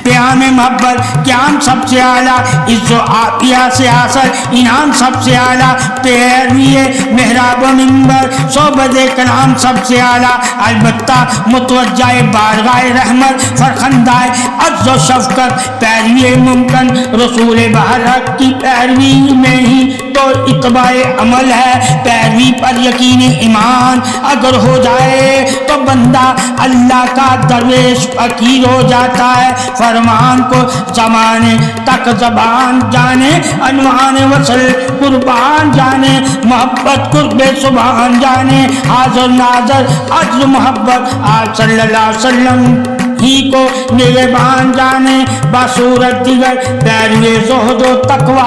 پیام محبت قیام سب سے اعلیٰ، عز و عافیہ سے حاصل انعام سب سے اعلیٰ، پیروی محراب و منبر صحبت کلام سب سے اعلیٰ، البتہ متوجہ بارگاہ رحمت فرخندہ عز و شفقت پیروی ممکن رسول بہر حق کی پیروی میں ہی تو اتباع عمل ہے، پیروی پر یقین ایمان اگر ہو جائے تو بندہ اللہ کا درویش فقیر ہو جاتا ہے، فرمان کو زمانے تک زبان جانے، عنوان وصل قربان جانے، محبت قرب سبحان جانے، حاضر ناظر عجز محبت آپ صلی اللہ علیہ وسلم ہی کو نگہبان جانے، باصورت دیگر پیروی زہد و تقوی،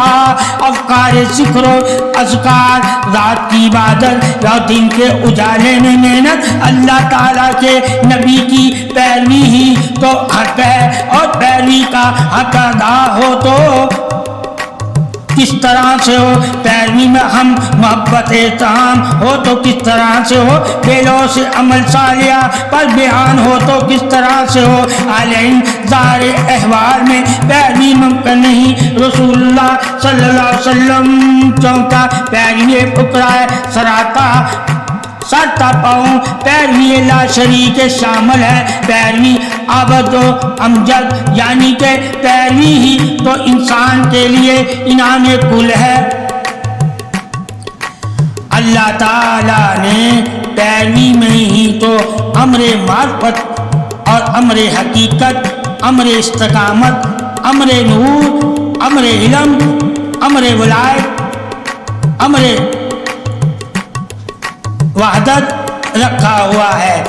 افکار ذکر و اذکار، رات کی عبادت یا دن کے اجالے میں محنت، اللہ تعالیٰ کے نبی کی پیروی ہی تو حق ہے، اور پیروی کا حق ادا ہو تو کس طرح سے ہو، پیروی میں ہم محبت احترام ہو تو کس طرح سے ہو، دلوں سے عمل صالحہ پر بیان ہو تو کس طرح سے ہو، عالم ظاہر احوال میں پیروی ممکن نہیں، رسول اللہ صلی اللہ علیہ وسلم چونکا پیروی پکرائے سرتا پاؤں، پیروی لا شریک شامل ہے، پیروی عبد و امجد یعنی کہ پیروی ہی تو انسان کے لیے انعام کل ہے۔ اللہ تعالیٰ نے پیروی میں ہی تو امر معرفت اور امر حقیقت، امر استقامت، امر نور، امر علم، امر ولایت، امر وحدت رکھا ہوا ہے۔